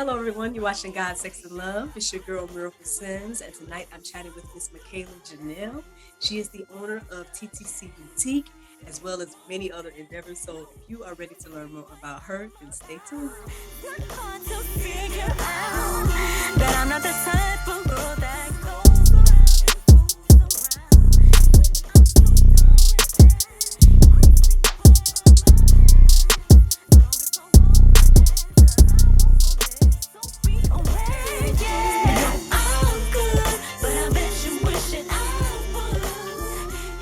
Hello, everyone. You're watching God, Sex, and Love. It's your girl, Miracle Sims. And tonight I'm chatting with Miss Makayla Juniel. She is the owner of TTC Boutique, as well as many other endeavors. So if you are ready to learn more about her, then stay tuned. Hard to figure out that I'm not the type of girl that goes around and fools around. I'm so done with that. Quickly put my hand as long as I won't get away. Yeah, I'm good, but I bet you wishing I would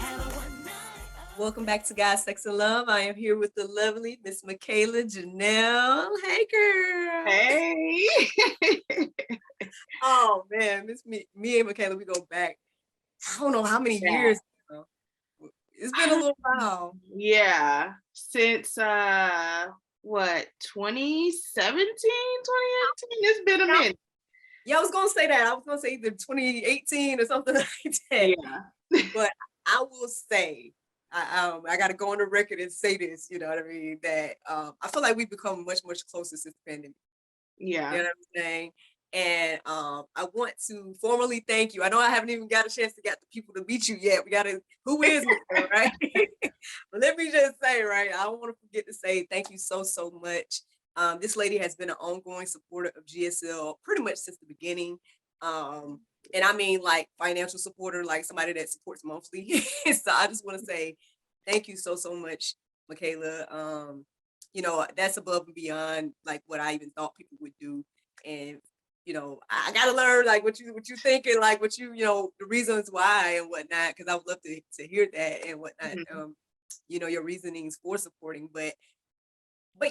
have a one night. Welcome back to God, Sex, and Love. I am here with the lovely Miss Makayla Juniel. Hey, girl. Hey. Oh, man. Me and Makayla, we go back. I don't know how many Yeah. years now. It's been a little while. Yeah. Since 2017, 2018? It's been a Yeah. minute. Yeah, I was gonna say that. I was gonna say either 2018 or something like that. Yeah. But I will say, I gotta go on the record and say this, you know what I mean? That I feel like we've become much closer since the pandemic. You know Yeah. what I'm saying? And I want to formally thank you. I know I haven't even got a chance to get the people to meet you yet. We gotta, who is it, right? But let me just say, right, I don't want to forget to say thank you so much. This lady has been an ongoing supporter of GSL pretty much since the beginning. And I mean like financial supporter, like somebody that supports monthly. So I just want to say thank you so much, Makayla. That's above and beyond like what I even thought people would do. And I gotta learn like what you thinking, like what the reasons why and whatnot, because I would love to hear that and whatnot. Mhm. Your reasonings for supporting. But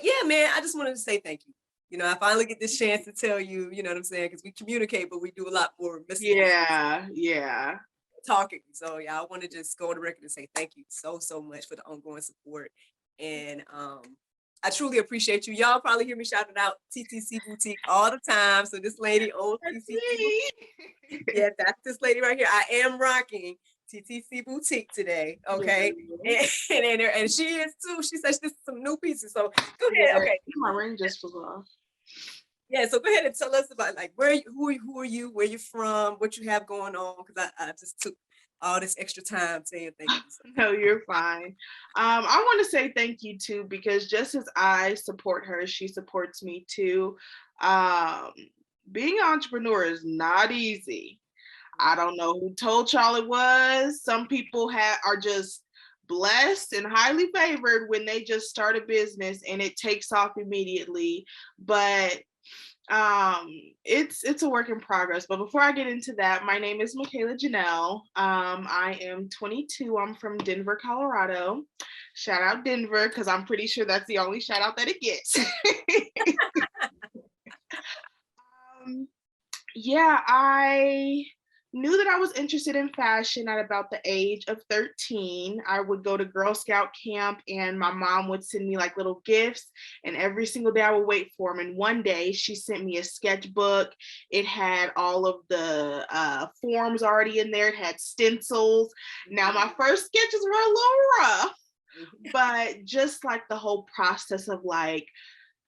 yeah, man, I just wanted to say thank you. I finally get this chance to tell you, you know what I'm saying? Because we communicate, but we do a lot more messages Yeah. Yeah. talking. So yeah, I want to just go on the record and say thank you so much for the ongoing support. And I truly appreciate you. Y'all probably hear me shouting out TTC Boutique all the time. So this lady owns That's TTC Boutique. me. Yeah, that's this lady right here. I am rocking TTC Boutique today. Okay. Yeah. And she is too. She says this is some new pieces. So go ahead. Yeah. Okay. My ring just flew off. Yeah, so go ahead and tell us about like who are you, where you from, what you have going on, because I just took all this extra time saying thank you. So. No, you're fine. I want to say thank you too, because just as I support her, she supports me too. Um, Being an entrepreneur is not easy. I don't know who told y'all it was. Some people are just blessed and highly favored when they just start a business and it takes off immediately. But it's a work in progress. But before I get into that, my name is Makayla Juniel. I am 22. I'm from Denver, Colorado. Shout out Denver, because I'm pretty sure that's the only shout out that it gets. um, yeah, I knew that I was interested in fashion at about the age of 13. I would go to Girl Scout camp and my mom would send me like little gifts, and every single day I would wait for them. And one day she sent me a sketchbook. It had all of the forms already in there. It had stencils. Now my first sketches were a little rough, but just like the whole process of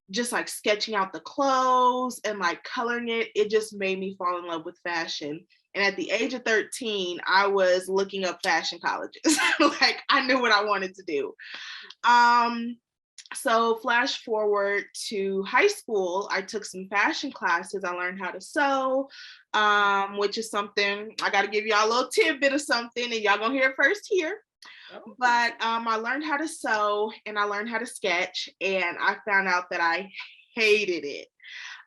just like sketching out the clothes and like coloring it just made me fall in love with fashion. And at the age of 13, I was looking up fashion colleges. Like I knew what I wanted to do. So flash forward to high school, I took some fashion classes. I learned how to sew, which is something I got to give y'all a little tidbit of something, and y'all gonna hear it first here. Oh. But I learned how to sew and I learned how to sketch, and I found out that I hated it.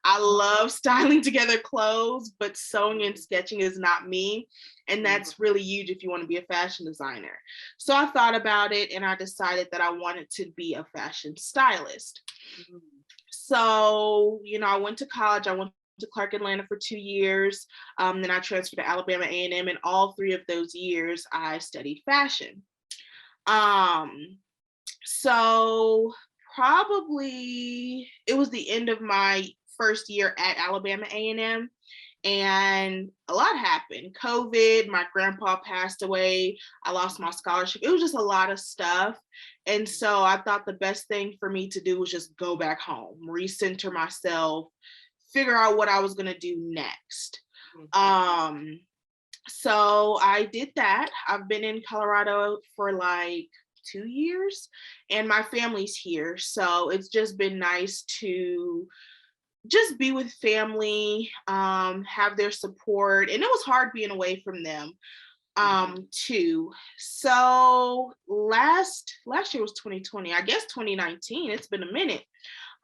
I love styling together clothes, but sewing and sketching is not me. And that's really huge if you want to be a fashion designer. So I thought about it and I decided that I wanted to be a fashion stylist. So, I went to college. I went to Clark Atlanta for 2 years. Then I transferred to Alabama A&M, and all 3 of those years I studied fashion. So probably it was the end of my first year at Alabama A&M, and a lot happened. COVID, my grandpa passed away, I lost my scholarship. It was just a lot of stuff. And so I thought the best thing for me to do was just go back home, recenter myself, figure out what I was gonna do next. Mhm. So I did that. I've been in Colorado for like 2 years, and my family's here. So it's just been nice to just be with family, have their support. And it was hard being away from them too. So last year was 2020. I guess 2019. It's been a minute.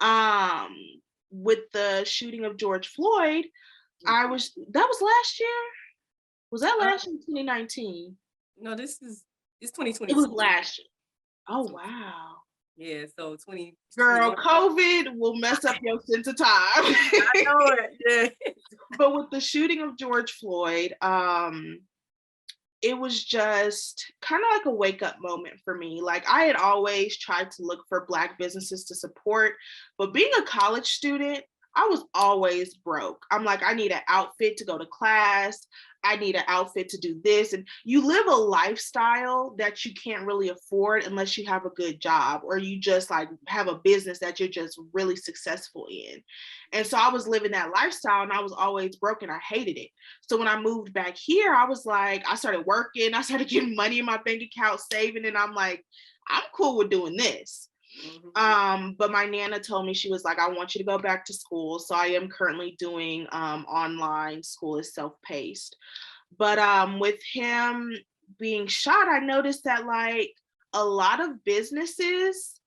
Um, with the shooting of George Floyd, Mhm. that was last year. Was that Uh, last year? 2019. no, it's It was 2022. last year. Oh 20. wow. Yeah, so 2021. Girl, COVID will mess up your sense of time. I know it. Yeah. But with the shooting of George Floyd, it was just kind of like a wake up moment for me. Like I had always tried to look for Black businesses to support, but being a college student, I was always broke. I'm like, I need an outfit to go to class. I need an outfit to do this. And you live a lifestyle that you can't really afford unless you have a good job or you just like have a business that you're just really successful in. And so I was living that lifestyle and I was always broke and I hated it. So when I moved back here, I was like, I started working, I started getting money in my bank account, saving, and I'm like, I'm cool with doing this. Mhm. But my Nana told me, she was like, I want you to go back to school. So I am currently doing online school is self-paced. But with him being shot, I noticed that like a lot of businesses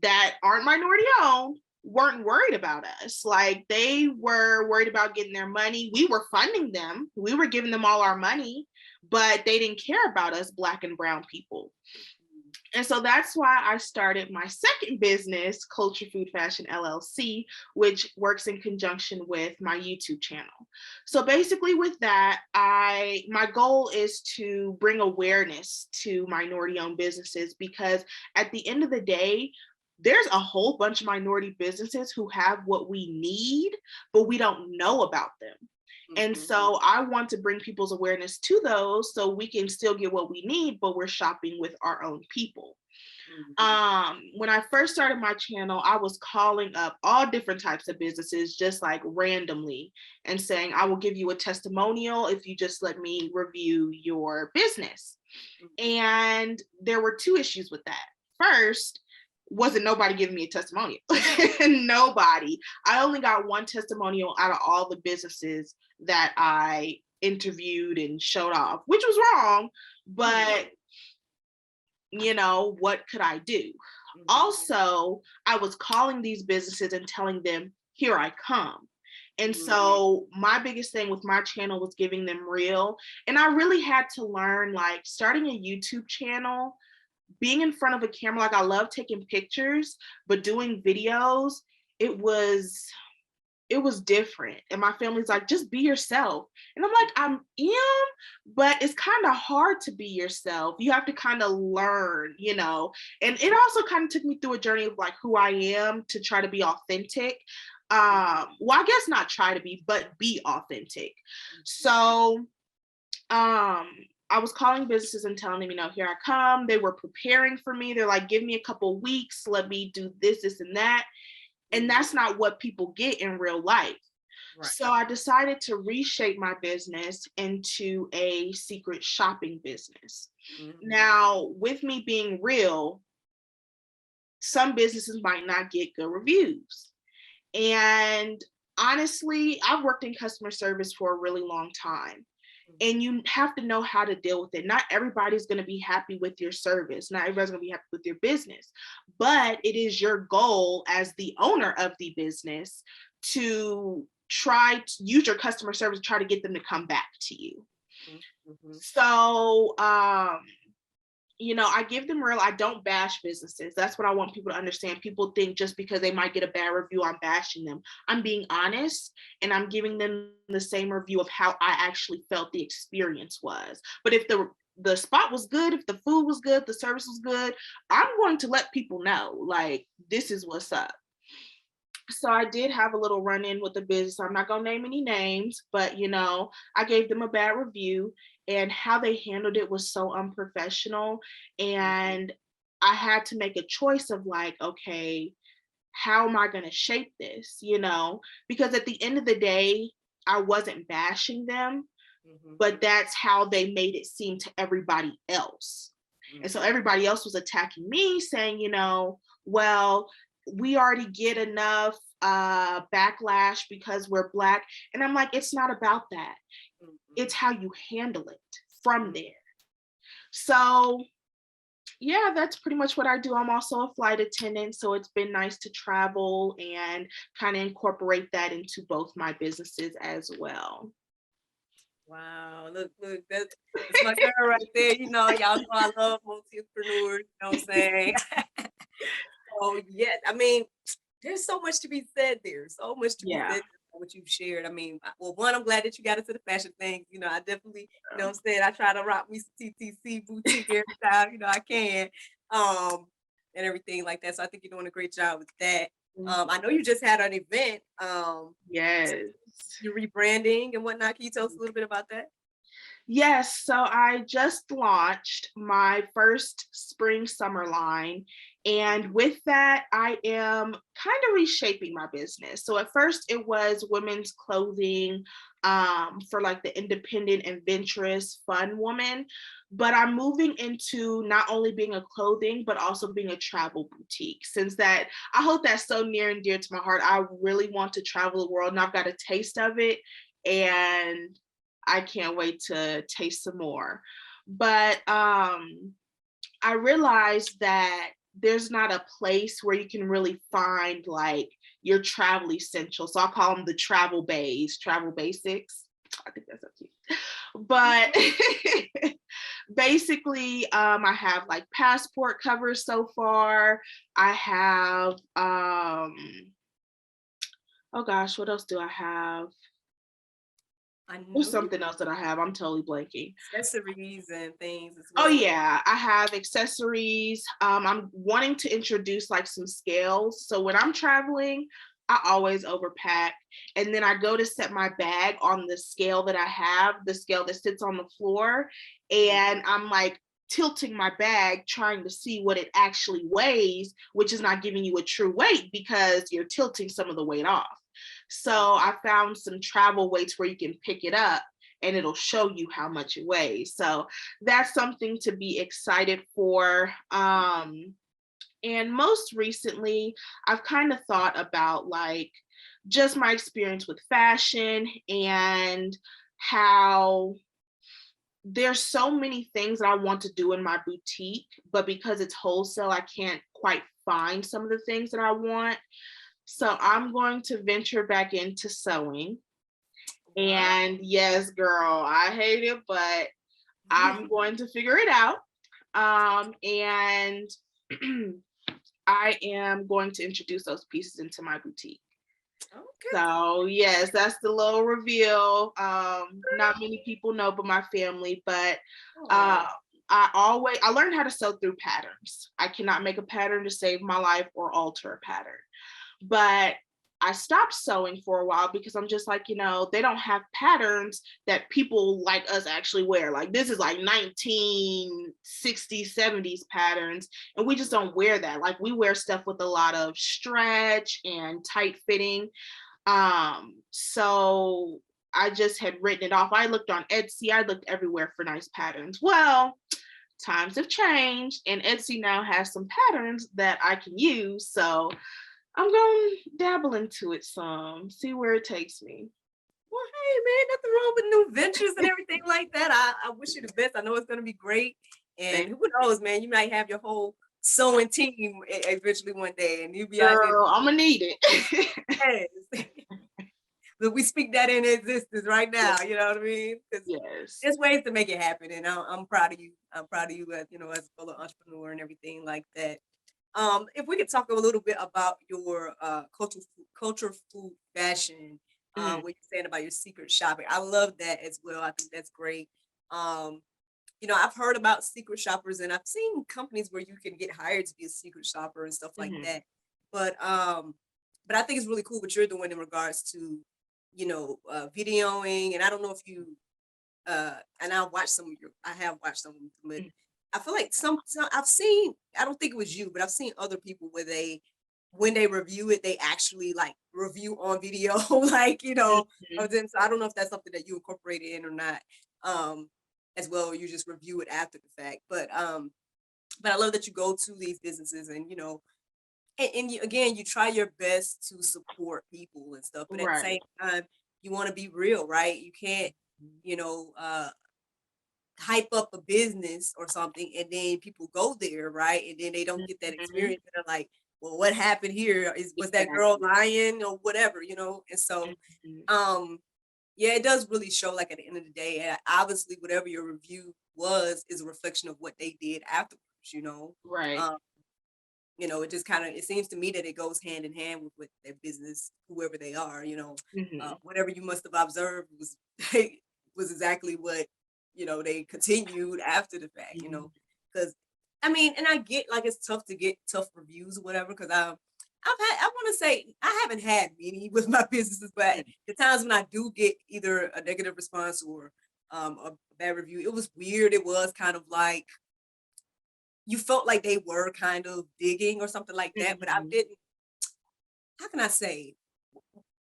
that aren't minority owned weren't worried about us. Like they were worried about getting their money. We were funding them. We were giving them all our money, but they didn't care about us Black and brown people. And so that's why I started my second business, Culture Food Fashion LLC, which works in conjunction with my YouTube channel. So basically with that, my goal is to bring awareness to minority-owned businesses because at the end of the day, there's a whole bunch of minority businesses who have what we need, but we don't know about them. And Mhm. so I want to bring people's awareness to those so we can still get what we need, but we're shopping with our own people. Mhm. When I first started my channel, I was calling up all different types of businesses just like randomly and saying, I will give you a testimonial if you just let me review your business. Mhm. And there were two issues with that. First, wasn't nobody giving me a testimonial. Nobody. I only got one testimonial out of all the businesses that I interviewed and showed off, which was wrong, Mhm. but what could I do? Mhm. Also, I was calling these businesses and telling them, here I come. And Mhm. so my biggest thing with my channel was giving them real. And I really had to learn like starting a YouTube channel, being in front of a camera, like I love taking pictures, but doing videos, it was it was different. And my family's like, just be yourself. And I'm like, I am, but it's kind of hard to be yourself. You have to kind of learn, And it also kind of took me through a journey of like who I am to try to be authentic. Well, I guess not try to be, but be authentic. So I was calling businesses and telling them, here I come. They were preparing for me. They're like, give me a couple weeks, let me do this, and that. And Mhm. that's not what people get in real life. Right. So I decided to reshape my business into a secret shopping business. Mhm. Now, with me being real, some businesses might not get good reviews. And honestly, I've worked in customer service for a really long time. And you have to know how to deal with it. Not everybody's going to be happy with your service. Not everybody's going to be happy with your business. But it is your goal as the owner of the business to try to use your customer service, try to get them to come back to you. Mhm. Mhm. So, I give them real, I don't bash businesses. That's what I want people to understand. People think just because they might get a bad review, I'm bashing them. I'm being honest and I'm giving them the same review of how I actually felt the experience was. But if the spot was good, if the food was good, the service was good, I'm going to let people know, like, this is what's up. So I did have a little run-in with the business. I'm not gonna name any names, but I gave them a bad review, and how they handled it was so unprofessional. Mhm. And I had to make a choice of like, okay, how am I going to shape this, you know? Because at the end of the day, I wasn't bashing them, but that's how they made it seem to everybody else. And so everybody else was attacking me, saying, you know, well, we already get enough backlash because we're Black. And I'm like, it's not about that. It's how you handle it from there. So yeah, that's pretty much what I do. I'm also a flight attendant, so it's been nice to travel and kind of incorporate that into both my businesses as well. Wow, look, that's my girl right there. You know, y'all know I love multi-entrepreneurs, you know what I'm saying? So yeah, I mean, there's so much to be said there. So much to be Yeah. said for what you've shared. I mean, well, one, I'm glad that you got into the fashion thing. You know, I definitely, you know what I'm saying, I try to rock me some TTC boutique every time, you know, I can. And everything like that. So I think you're doing a great job with that. I know you just had an event. Yes. You're rebranding and whatnot. Can you tell us a little bit about that? Yes, so I just launched my first spring summer line. And with that, I am kind of reshaping my business. So at first, it was women's clothing for like the independent, adventurous, fun woman. But I'm moving into not only being a clothing, but also being a travel boutique. Since that, I hope that's so near and dear to my heart. I really want to travel the world, and I've got a taste of it. And I can't wait to taste some more. But I realized that there's not a place where you can really find like your travel essentials. So I'll call them the travel bays, travel basics. I think that's up to you. But basically, I have like passport covers so far. I have, oh gosh, what else do I have? I There's know you something else that I have. I'm totally blanking. accessories and things as Oh well. yeah, I have accessories. I'm wanting to introduce like some scales. So when I'm traveling, I always overpack. And then I go to set my bag on the scale that I have, the scale that sits on the floor. And I'm like tilting my bag, trying to see what it actually weighs, which is not giving you a true weight because you're tilting some of the weight off. So I found some travel weights where you can pick it up and it'll show you how much it weighs. So that's something to be excited for. And most recently, I've kind of thought about like just my experience with fashion and how there's so many things that I want to do in my boutique, but because it's wholesale, I can't quite find some of the things that I want. So I'm going to venture back into sewing. And yes, girl, I hate it, but I'm going to figure it out. And I am going to introduce those pieces into my boutique. Okay. So yes, that's the little reveal. Not many people know but my family, but I learned how to sew through patterns. I cannot make a pattern to save my life or alter a pattern. But I stopped sewing for a while because I'm just like, you know, they don't have patterns that people like us actually wear. Like this is like 1960s, 70s patterns, and we just don't wear that. Like we wear stuff with a lot of stretch and tight fitting. So I just had written it off. I looked on Etsy, I looked everywhere for nice patterns. Well, times have changed, and Etsy now has some patterns that I can use. So I'm going to dabble into it some, see where it takes me. Well, hey, man, nothing wrong with new ventures and everything like that. I wish you the best. I know it's going to be great. And who knows, man, you might have your whole sewing team eventually one day, and you'll be out there. Girl, I'm going to need it. Yes. But we speak that in existence right now, you know what I mean? Yes. There's ways to make it happen, and I'm proud of you. I'm proud of you as, you know, as a fellow entrepreneur and everything like that. If we could talk a little bit about your culture food fashion, what you're saying about your secret shopping. I love that as well. I think that's great. You know, I've heard about secret shoppers and I've seen companies where you can get hired to be a secret shopper and stuff like that. But I think it's really cool what you're doing in regards to, you know, videoing. And I don't know if you and I have watched some of them, but I feel like some I've seen, I don't think it was you, but I've seen other people where they when they review it, they actually like review on video, like, you know, Mhm. of them. So I don't know if that's something that you incorporated in or not, um, as well, or you just review it after the fact. But I love that you go to these businesses and, you know, and you, again, you try your best to support people and stuff, but at the same Right. time, you want to be real, right? You can't, you know, hype up a business or something and then people go there, right? And then they don't get that Mhm. experience and they're like, well, what happened here? Was that girl Exactly. lying or whatever, you know? And so Mhm. um yeah, it does really show like at the end of the day, and obviously whatever your review was is a reflection of what they did afterwards, you know. Right. Um, you know, it just kind of it seems to me that it goes hand in hand with their business, whoever they are, you know. Mhm. Whatever you must have observed was was exactly what, you know, they continued after the fact, you Mhm. know. Because I mean, and I get like it's tough to get tough reviews or whatever, because I want to say I haven't had many with my businesses, but the times when I do get either a negative response or a bad review, it was weird. It was kind of like you felt like they were kind of digging or something like that, but I Mhm. didn't. How can I say?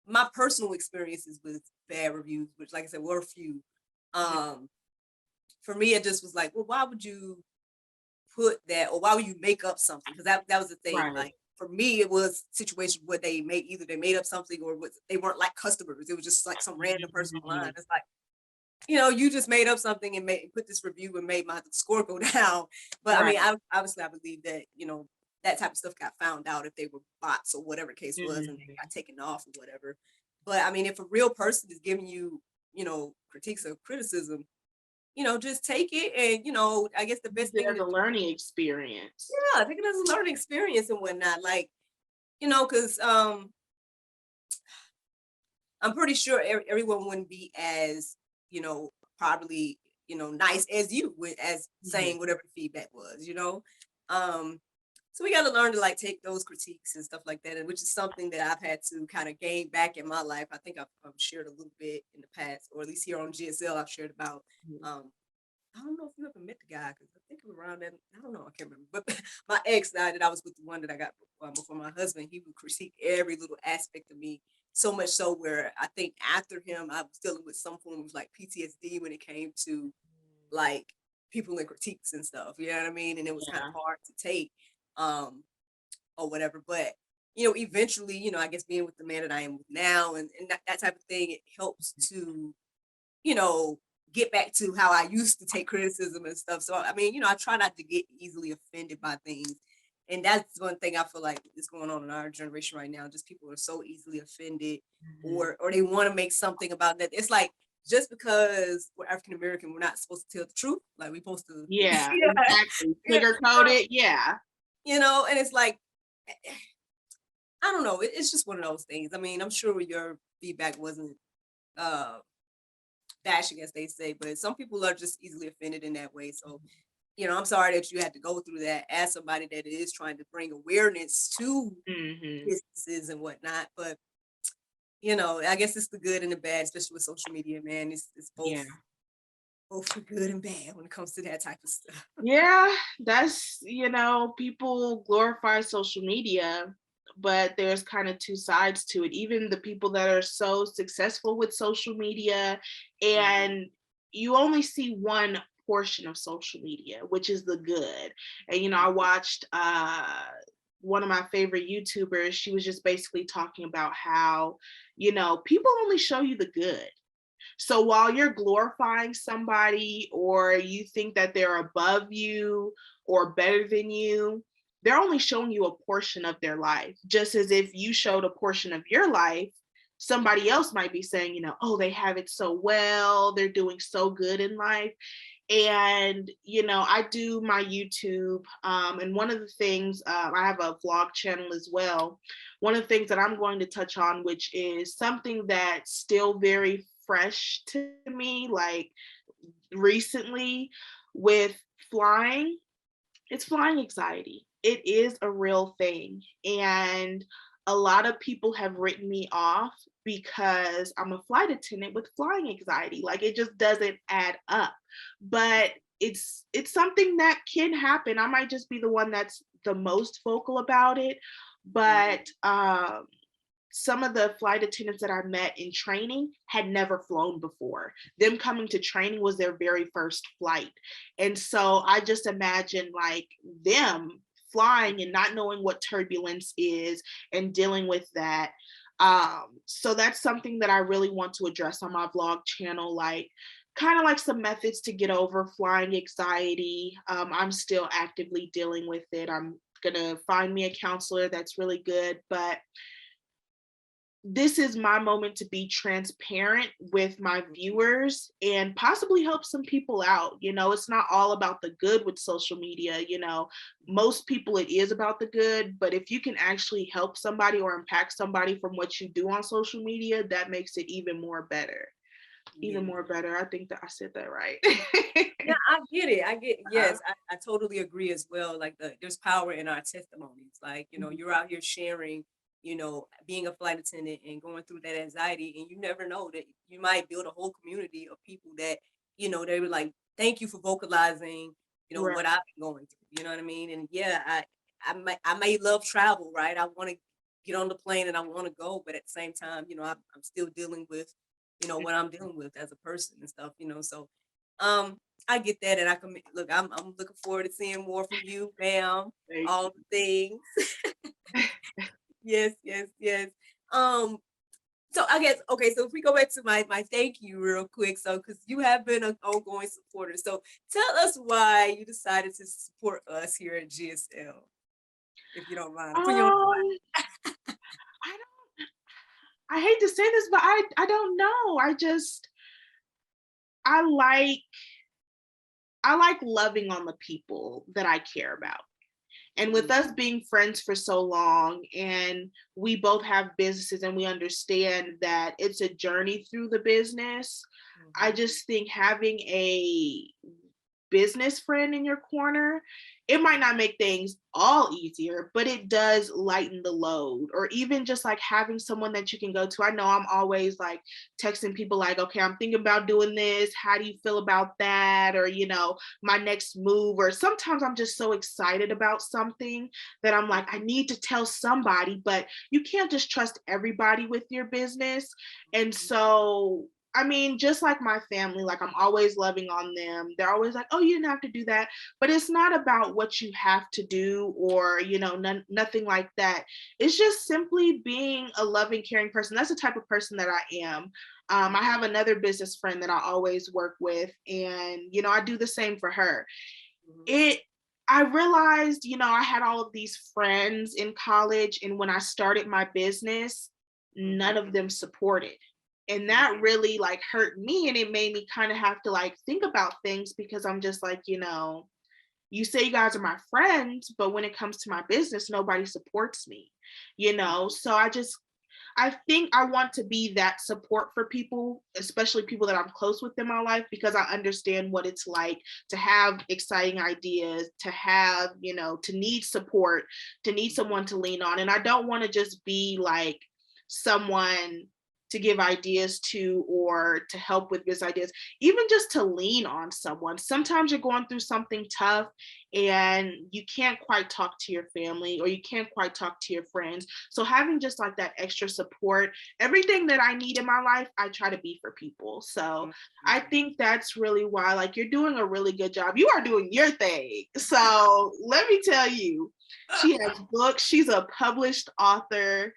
My personal experiences with bad reviews, which, like I said, were a few. Mhm. Um, for me, it just was like, well, why would you put that, or why would you make up something? Because that was the thing. Right. Like for me, it was situations where they made either they made up something or was, they weren't like customers. It was just like some random person online. Mhm. It's like, you know, you just made up something and put this review and made my score go down. But I mean, Right. obviously, I believe that, you know, that type of stuff got found out if they were bots or whatever the case was, and they Mhm. got taken off or whatever. But I mean, if a real person is giving you, you know, critiques or criticism, you know, just take it. And, you know, I guess the Use best it thing as to a do, learning experience. yeah, take it as a learning experience and whatnot. Like, you know, because I'm pretty sure everyone wouldn't be as, you know, probably, you know, nice as you with as Mhm. saying whatever the feedback was, you know. Um, so we got to learn to like take those critiques and stuff like that, and which is something that I've had to kind of gain back in my life. I think I've shared a little bit in the past, or at least here on GSL, I've shared about. Mhm. Um, I don't know if you ever met the guy because I think it was around that. I don't know. I can't remember. But my ex guy that I was with, the one that I got before my husband, he would critique every little aspect of me. So much so where I think after him, I was dealing with some form of like PTSD when it came to like people and critiques and stuff. You know what I mean? And it was kind of Yeah. hard to take, um, or whatever. But you know, eventually, you know, I guess being with the man that I am with now, and that type of thing, it helps to, you know, get back to how I used to take criticism and stuff. So I mean, you know, I try not to get easily offended by things. And that's one thing I feel like is going on in our generation right now. Just people are so easily offended, Mhm. or they want to make something about that. It's like just because we're African American, we're not supposed to tell the truth. Like we're supposed to, Yeah, yeah, exactly. yeah, Sugarcoat it. Yeah. you know, and it's like I don't know. It's just one of those things. I mean, I'm sure your feedback wasn't uh bashing, as they say, but some people are just easily offended in that way. So, you know, I'm sorry that you had to go through that as somebody that is trying to bring awareness to Mhm. businesses and whatnot. But, you know, I guess it's the good and the bad, especially with social media, man. It's Yeah. both the good and bad when it comes to that type of stuff. Yeah, that's, people glorify social media, but there's kind of two sides to it. Even the people that are so successful with social media, Mhm. and you only see one portion of social media, which is the good. And I watched one of my favorite YouTubers, she was just basically talking about how, people only show you the good. So while you're glorifying somebody or you think that they're above you or better than you, they're only showing you a portion of their life. Just as if you showed a portion of your life, somebody else might be saying, oh, they have it so well, they're doing so good in life. And I do my YouTube, and one of the things, I have a vlog channel as well. One of the things that I'm going to touch on, which is something that's still very fresh to me, like recently, with flying, it's flying anxiety. It is a real thing. And a lot of people have written me off because I'm a flight attendant with flying anxiety. Like it just doesn't add up. But it's something that can happen. I might just be the one that's the most vocal about it, but some of the flight attendants that I met in training had never flown before. Them coming to training was their very first flight. And so I just imagine like them flying and not knowing what turbulence is and dealing with that. So that's something that I really want to address on my vlog channel, like kind of like some methods to get over flying anxiety. I'm still actively dealing with it. I'm gonna find me a counselor that's really good, but this is my moment to be transparent with my viewers and possibly help some people out. You know, it's not all about the good with social media. You know, most people it is about the good, but if you can actually help somebody or impact somebody from what you do on social media, that makes it even more better. Yeah. Even more better. I think that I said that right. Yeah, I get it. Yes, I totally agree as well. Like there's power in our testimonies. Like, you're out here sharing, being a flight attendant and going through that anxiety, and you never know that you might build a whole community of people that, they were like, thank you for vocalizing, Right. what I've been going through. You know what I mean? And yeah, I may love travel, right? I want to get on the plane and I want to go, but at the same time, I'm still dealing with, what I'm dealing with as a person and stuff, so um, I get that, and I can look. I'm looking forward to seeing more from you, Bam. Thank All the things. Yes, yes, yes. Um, so I guess okay. So if we go back to my thank you real quick, so because you have been an ongoing supporter, so tell us why you decided to support us here at GSL, if you don't mind. you. I'm putting you on the spot. I don't I hate to say this, but I don't know. I like I like loving on the people that I care about. And with us being friends for so long, and we both have businesses and we understand that it's a journey through the business, I Mhm. just think having a business friend in your corner, it might not make things all easier, but it does lighten the load. Or even just like having someone that you can go to. I know I'm always like texting people like, okay, I'm thinking about doing this. How do you feel about that? Or, my next move. Or sometimes I'm just so excited about something that I'm like, I need to tell somebody, but you can't just trust everybody with your business. And so I mean, just like my family, like I'm always loving on them. They're always like, oh, you didn't have to do that. But it's not about what you have to do or, nothing like that. It's just simply being a loving, caring person. That's the type of person that I am. I have another business friend that I always work with, and, I do the same for her. Mhm. It, I realized, I had all of these friends in college, and when I started my business, none Mhm. of them supported. And Mhm. that really like hurt me, and it made me kind of have to like think about things because I'm just like, you say you guys are my friends, but when it comes to my business, nobody supports me. So I think I want to be that support for people, especially people that I'm close with in my life, because I understand what it's like to have exciting ideas, to have, to need support, to need someone to lean on. And I don't want to just be like someone to give ideas to or to help with business ideas, even just to lean on someone. Sometimes you're going through something tough and you can't quite talk to your family or you can't quite talk to your friends. So having just like that extra support, everything that I need in my life, I try to be for people. So I Mhm. think that's really why, like, you're doing a really good job. You are doing your thing. So let me tell you, she has books. She's a published author.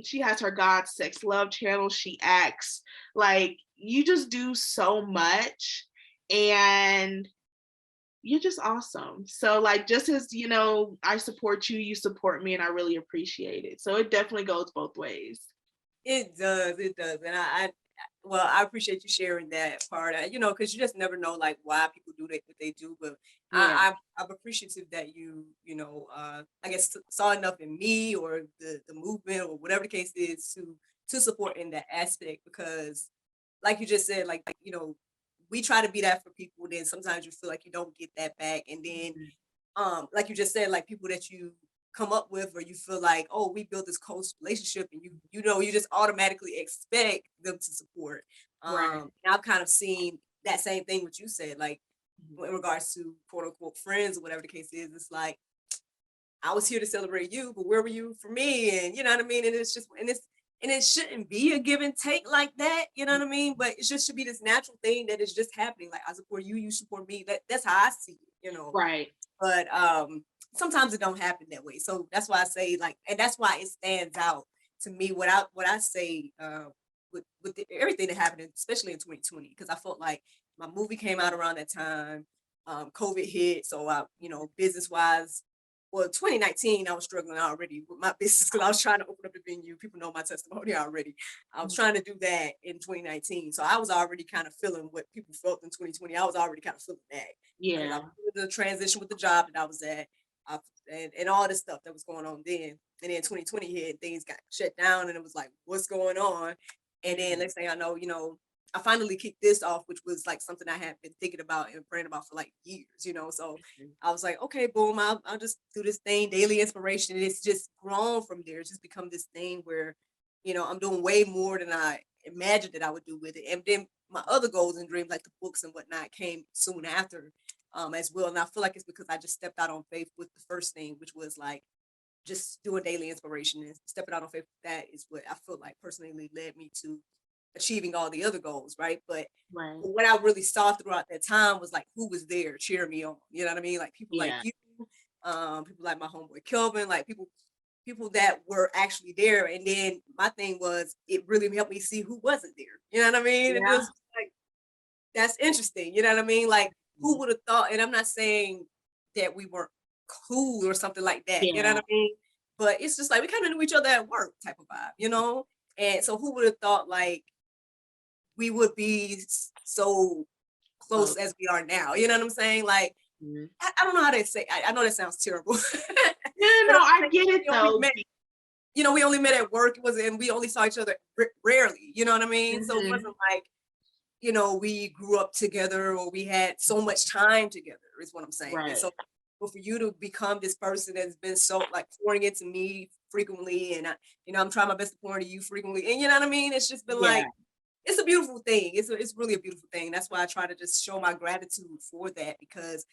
She has her God Sex Love channel. She acts like you just do so much. And you're just awesome. So like just as I support you, you support me, and I really appreciate it. So it definitely goes both ways. It does, and well, I appreciate you sharing that part. Because you just never know, like why people do what they do. But Yeah. I'm appreciative that I guess saw enough in me or the movement or whatever the case is to support in that aspect. Because, like you just said, like we try to be that for people. Then sometimes you feel like you don't get that back, and then like you just said, like people that you come up with or you feel like, oh, we built this close relationship, and you just automatically expect them to support. Right. And I've kind of seen that same thing what you said, like Mhm. in regards to quote unquote friends or whatever the case is. It's like I was here to celebrate you, but where were you for me? And you know what I mean? And it's just, and it shouldn't be a give and take like that, you know what I mean? But it just should be this natural thing that is just happening. Like I support you, you support me. That's how I see it, you know. Right. But sometimes it don't happen that way. So that's why I say like, and that's why it stands out to me what I say with everything that happened, especially in 2020, because I felt like my movie came out around that time. COVID hit, so I, you know, business wise, well, 2019, I was struggling already with my business because I was trying to open up a venue. People know my testimony already. I was trying to do that in 2019. So I was already kind of feeling what people felt in 2020. I was already kind of feeling that. Because I Yeah. was doing the transition with the job that I was at and all this stuff that was going on then. And then 2020 hit, things got shut down and it was like, what's going on? And then next thing I know, you know, I finally kicked this off, which was like something I had been thinking about and praying about for like years, you know. So I was like, okay, boom, I'll just do this thing, daily inspiration. And it's just grown from there. It's just become this thing where, you know, I'm doing way more than I imagined that I would do with it. And then my other goals and dreams, like the books and whatnot, came soon after as well. And I feel like it's because I just stepped out on faith with the first thing, which was like just doing daily inspiration, and stepping out on faith. That is what I feel like personally led me to achieving all the other goals, right? But Right. what I really saw throughout that time was like who was there cheering me on. You know what I mean? Like people like Yeah. you, people like my homeboy Kelvin, like people that were actually there. And then my thing was it really helped me see who wasn't there. You know what I mean? And it Yeah. was like that's interesting. You know what I mean? Like who would have thought? And I'm not saying that we weren't cool or something like that. You know Yeah. what I mean? But it's just like we kind of knew each other at work type of vibe, you know? And so who would have thought like we would be so close Close. as we are now? You know what I'm saying? Like, Mhm. I don't know how to say, I know that sounds terrible. No, But no, I'm I saying get it we only though. met, you know, we only met at work. It was, and we only saw each other rarely, you know what I mean? So it Mhm. wasn't like, you know, we grew up together or we had so much time together, is what I'm saying. And Right. so, but for you to become this person that's been so like pouring into me frequently, and I, you know, I'm trying my best to pour into you frequently, and you know what I mean? It's just been Yeah. like, it's a beautiful thing. It's really a beautiful thing. That's why I try to just show my gratitude for that, because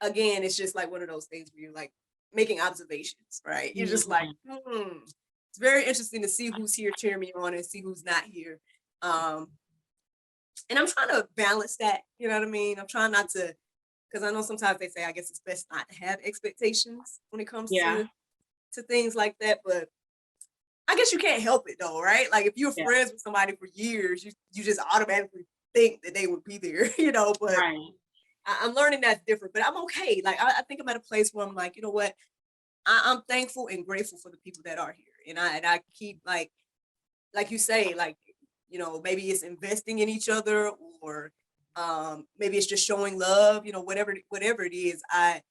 again, it's just like one of those things where you're like making observations, right? You're just like, Mhm. it's very interesting to see who's here cheering me on and see who's not here. Um, and I'm trying to balance that, you know what I mean? I'm trying not to, because I know sometimes they say, I guess it's best not to have expectations when it comes Yeah. to things like that. But I guess you can't help it though, right? Like if you're Yeah. friends with somebody for years, you just automatically think that they would be there, you know. But Right. I'm learning that's different. But I'm okay. Like I think I'm at a place where I'm like, you know what? I'm thankful and grateful for the people that are here, and I keep like you say, like you know, maybe it's investing in each other, or maybe it's just showing love, you know, whatever it is. How to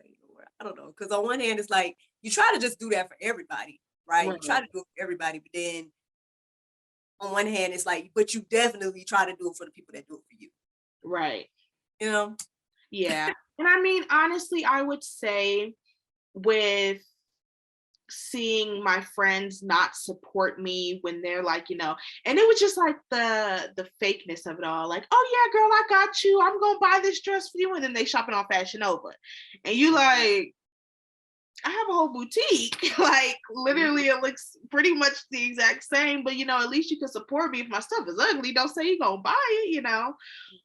say, Lord, I don't know, because on one hand it's like you try to just do that for everybody, right? You try Right. to do it for everybody, but then on one hand it's like, but you definitely try to do it for the people that do it for you, Right. you know. Yeah. And I mean, honestly, I would say with seeing my friends not support me when they're like, and it was just like the fakeness of it all. Like, oh yeah, girl, I got you. I'm gonna buy this dress for you. And then they shopping on Fashion Nova. And you like, I have a whole boutique. Like literally it looks pretty much the exact same, but at least you can support me. If my stuff is ugly, don't say you're gonna buy it.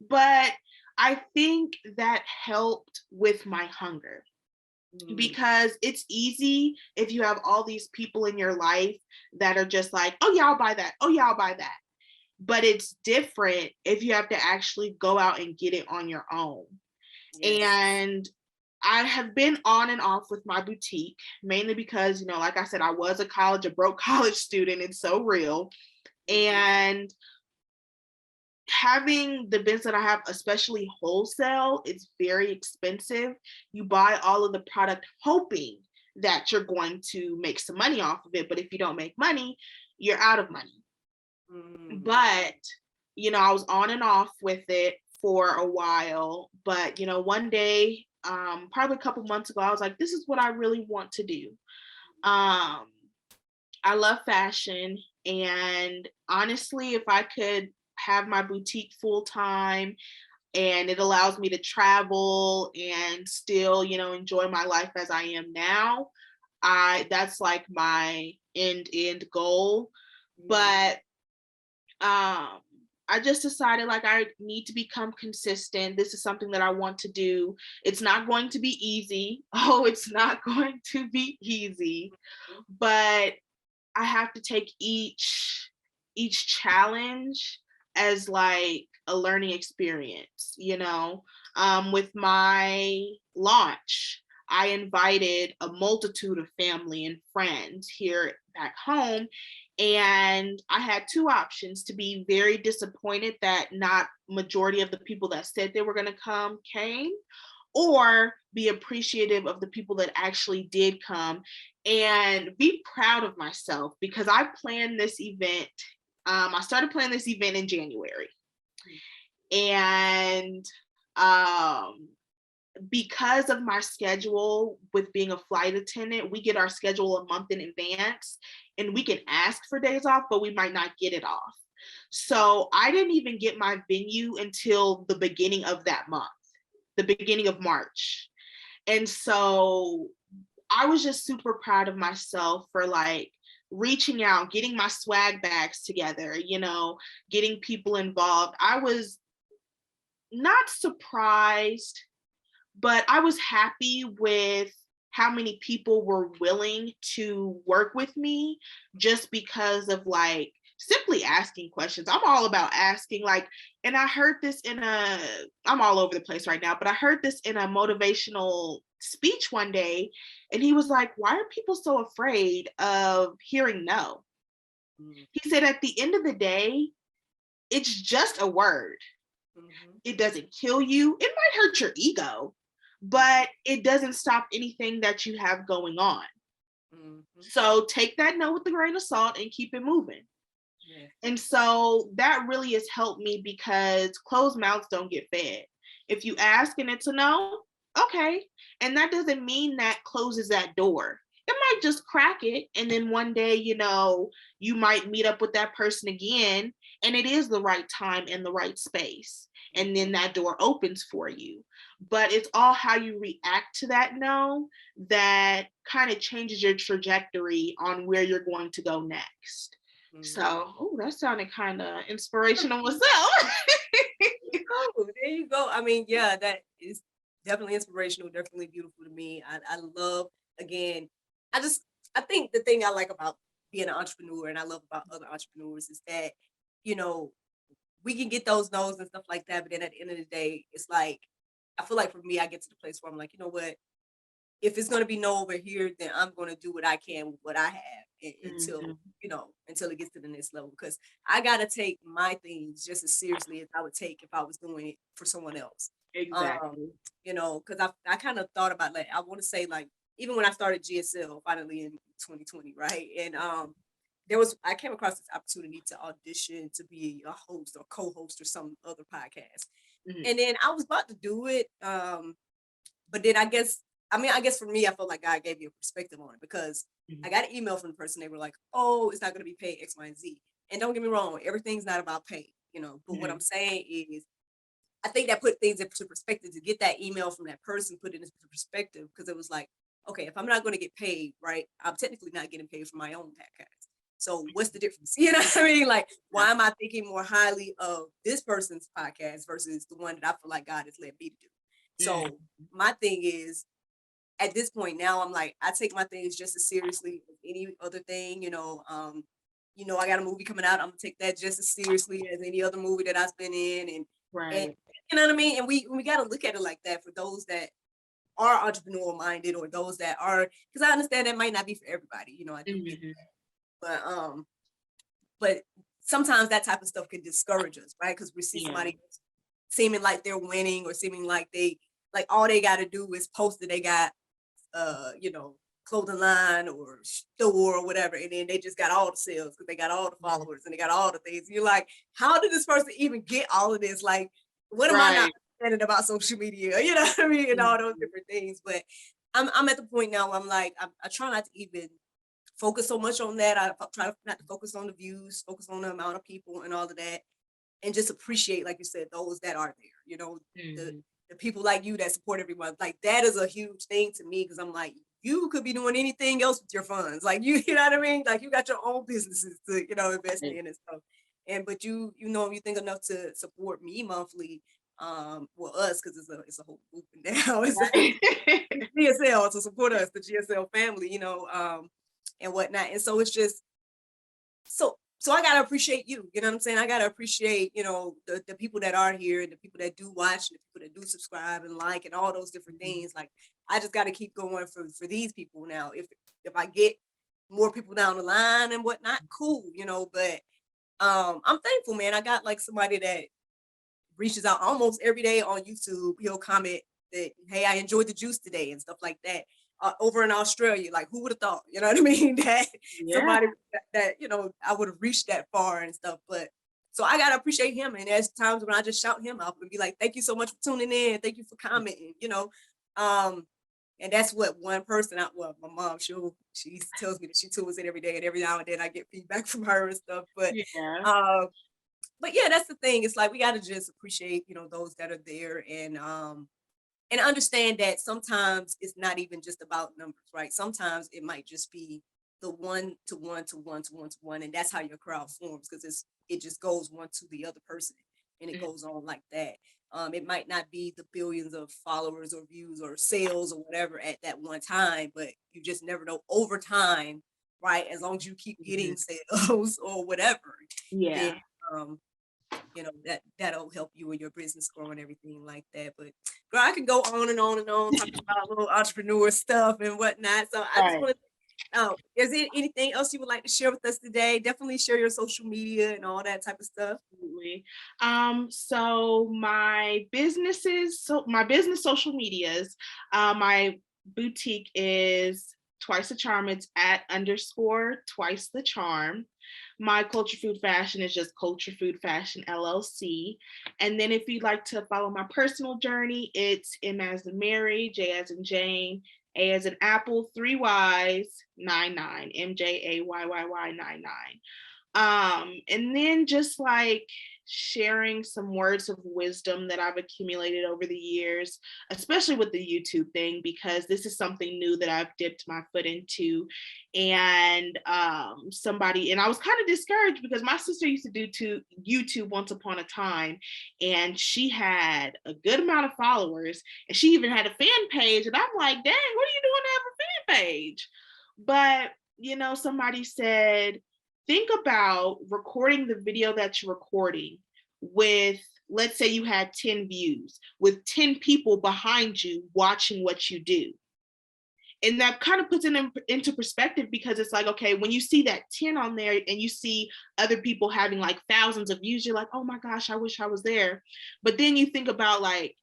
But I think that helped with my hunger, Mm, because it's easy if you have all these people in your life that are just like, oh yeah, I'll buy that. Oh yeah, I'll buy that. But it's different if you have to actually go out and get it on your own. yes. And I have been on and off with my boutique, mainly because, like I said, I was a broke college student. It's so real. Mhm. And having the business that I have, especially wholesale, it's very expensive. You buy all of the product hoping that you're going to make some money off of it. But if you don't make money, you're out of money. Mm, But, I was on and off with it for a while. But, one day, probably a couple months ago, I was like, this is what I really want to do. Um, I love fashion. And honestly, if I could have my boutique full time, and it allows me to travel and still, you know, enjoy my life as I am now. That's like my end goal. But I just decided like I need to become consistent. This is something that I want to do. It's not going to be easy. Oh, it's not going to be easy. But I have to take each challenge as like a learning experience, you know. With my launch, I invited a multitude of family and friends here back home. And I had two options: to be very disappointed that not majority of the people that said they were going to come came, or be appreciative of the people that actually did come and be proud of myself because I planned this event. I started planning this event in January. And because of my schedule with being a flight attendant, we get our schedule a month in advance and we can ask for days off, but we might not get it off. So I didn't even get my venue until the beginning of that month, the beginning of March. And so I was just super proud of myself for like reaching out, getting my swag bags together, you know, getting people involved. I was not surprised, but I was happy with how many people were willing to work with me just because of like simply asking questions. I'm all about asking, like, and I heard this I'm all over the place right now, but I heard this in a motivational speech one day, and he was like, why are people so afraid of hearing no? He said, at the end of the day, it's just a word. It doesn't kill you. It might hurt your ego, but it doesn't stop anything that you have going on. So take that no with a grain of salt and keep it moving. And so that really has helped me because closed mouths don't get fed. If you ask and it's a no, okay. And that doesn't mean that closes that door. It might just crack it. And then one day, you know, you might meet up with that person again, and it is the right time and the right space. And then that door opens for you. But it's all how you react to that no that kind of changes your trajectory on where you're going to go next. So, that sounded kind of inspirational myself. Oh, there you go. I mean, yeah, that is definitely inspirational, definitely beautiful to me. I love, again, I think the thing I like about being an entrepreneur and I love about other entrepreneurs is that, you know, we can get those no's and stuff like that, but then at the end of the day, it's like, I feel like for me, I get to the place where I'm like, you know what, if it's going to be no over here, then I'm going to do what I can with what I have until, you know, until it gets to the next level. Because I got to take my things just as seriously as I would take if I was doing it for someone else. Exactly. You know, because I kind of thought about, like, I want to say, like, even when I started GSL finally in 2020, right? And I came across this opportunity to audition to be a host or co-host or some other podcast. And then I was about to do it. But then I guess for me, I felt like God gave me a perspective on it because I got an email from the person. They were like, oh, it's not going to be paid X, Y, and Z. And don't get me wrong, everything's not about pay, you know, but what I'm saying is, I think that put things into perspective to get that email from that person, put it into perspective, because it was like, okay, if I'm not going to get paid, right, I'm technically not getting paid for my own podcast. So what's the difference? You know what I mean? Like, why am I thinking more highly of this person's podcast versus the one that I feel like God has led me to do? So my thing is, at this point now, I'm like, I take my things just as seriously as any other thing, you know. I got a movie coming out. I'm gonna take that just as seriously as any other movie that I've been in, and you know what I mean. And we got to look at it like that for those that are entrepreneurial minded or those that are, because I understand that might not be for everybody, you know. I do get that, but sometimes that type of stuff can discourage us, right? Because we see somebody seeming like they're winning or seeming like all they got to do is post that they got clothing line or store or whatever, and then they just got all the sales because they got all the followers and they got all the things. You're like, how did this person even get all of this? Like, what am I not understanding about social media? You know what I mean? And all those different things. But I'm at the point now where I'm like, I try not to even focus so much on that. I try not to focus on the views, focus on the amount of people and all of that, and just appreciate, like you said, those that are there. the people like you that support everyone. Like that is a huge thing to me because I'm like, you could be doing anything else with your funds. Like you know what I mean? Like you got your own businesses to, invest in and stuff. But you think enough to support me monthly, well us, because it's a whole movement now. It's GSL to support us, the GSL family, and whatnot. And so it's just so I gotta appreciate you. You know what I'm saying? I gotta appreciate, the people that are here and the people that do watch and the people that do subscribe and like and all those different things. Like I just gotta keep going for these people now. If I get more people down the line and whatnot, cool, but I'm thankful, man. I got like somebody that reaches out almost every day on YouTube. He'll comment that, hey, I enjoyed the juice today and stuff like that. Over in Australia, like who would have thought, you know what I mean? That somebody that, I would have reached that far and stuff. But so I gotta appreciate him. And there's times when I just shout him out and be like, thank you so much for tuning in. Thank you for commenting, and that's what one person my mom, she tells me that she tunes in every day, and every now and then I get feedback from her and stuff. But yeah, that's the thing. It's like we gotta just appreciate, those that are there and understand that sometimes it's not even just about numbers, right? Sometimes it might just be the 1 to 1 to 1 to 1 to 1, and that's how your crowd forms because it just goes one to the other person, and it goes on like that. It might not be the billions of followers or views or sales or whatever at that one time, but you just never know over time, right? As long as you keep getting sales or whatever, then that'll help you in your business grow and everything like that. But girl, I can go on and on and on talking about little entrepreneur stuff and whatnot. So I just want to is there anything else you would like to share with us today? Definitely share your social media and all that type of stuff. Absolutely. So my business social medias, my boutique is Twice the Charm. It's @ Twice the Charm. My Culture Food Fashion is just Culture Food Fashion LLC. And then if you'd like to follow my personal journey, it's M as in Mary, J as in Jane, A as in Apple, 3 Ys, 99, MJAYYY99. And then just like sharing some words of wisdom that I've accumulated over the years, especially with the YouTube thing, because this is something new that I've dipped my foot into. And I was kind of discouraged because my sister used to do YouTube once upon a time, and she had a good amount of followers, and she even had a fan page. And I'm like, dang, what are you doing to have a fan page? But, somebody said, think about recording the video that you're recording with, let's say you had 10 views, with 10 people behind you watching what you do. And that kind of puts it into perspective, because it's like, okay, when you see that 10 on there and you see other people having like thousands of views, you're like, oh my gosh, I wish I was there. But then you think about like,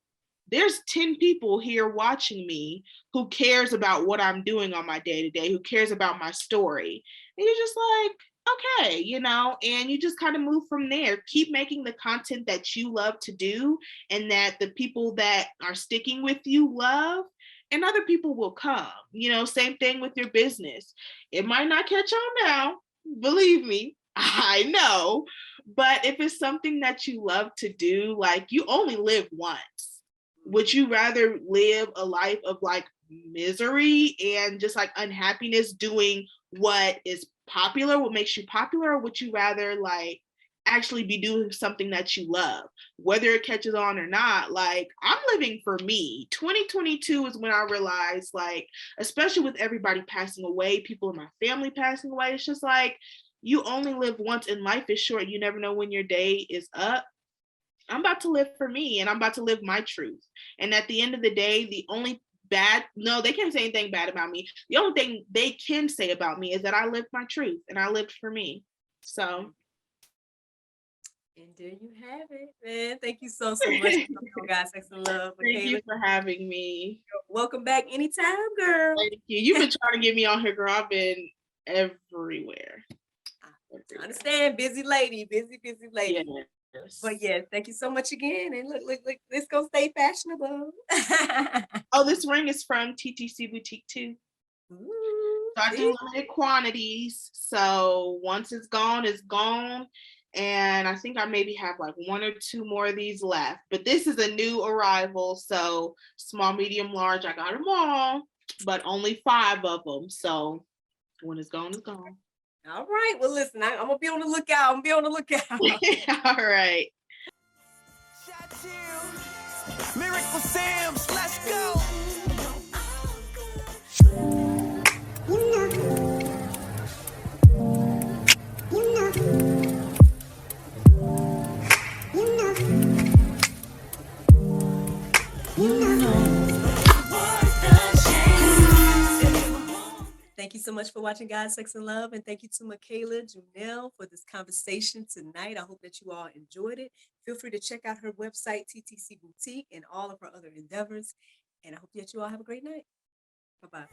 there's 10 people here watching me who cares about what I'm doing on my day-to-day, who cares about my story. And you're just like, okay, and you just kind of move from there. Keep making the content that you love to do and that the people that are sticking with you love, and other people will come. Same thing with your business. It might not catch on now, believe me, I know, but if it's something that you love to do, like you only live once. Would you rather live a life of like misery and just like unhappiness doing what is popular, what makes you popular, or would you rather like actually be doing something that you love, whether it catches on or not? Like, I'm living for me. 2022 is when I realized, like, especially with everybody passing away, people in my family passing away, it's just like, you only live once and life is short. You never know when your day is up. I'm about to live for me, and I'm about to live my truth. And at the end of the day, the only they can't say anything bad about me. The only thing they can say about me is that I lived my truth and I lived for me. So. And there you have it, man. Thank you so much for coming on, guys. Sex and Love. Thank you for having me. Welcome back anytime, girl. Thank you. You've been trying to get me on here, girl. I've been everywhere. I understand. Busy lady. Busy lady. Yes. But yeah, thank you so much again. And look, let's go stay fashionable. Oh, this ring is from TTC Boutique too. Ooh, so I do limited quantities. So once it's gone, it's gone. And I think I maybe have like one or two more of these left. But this is a new arrival. So small, medium, large, I got them all, but only 5 of them. So when it's gone, it's gone. All right. Well, listen, I'm gonna be on the lookout. I'm gonna be on the lookout. All right. Miracle Sam's, let's go. Thank you so much for watching God, Sex, and Love. And thank you to Makayla Juniel for this conversation tonight. I hope that you all enjoyed it. Feel free to check out her website, TTC Boutique, and all of her other endeavors. And I hope that you all have a great night. Bye-bye.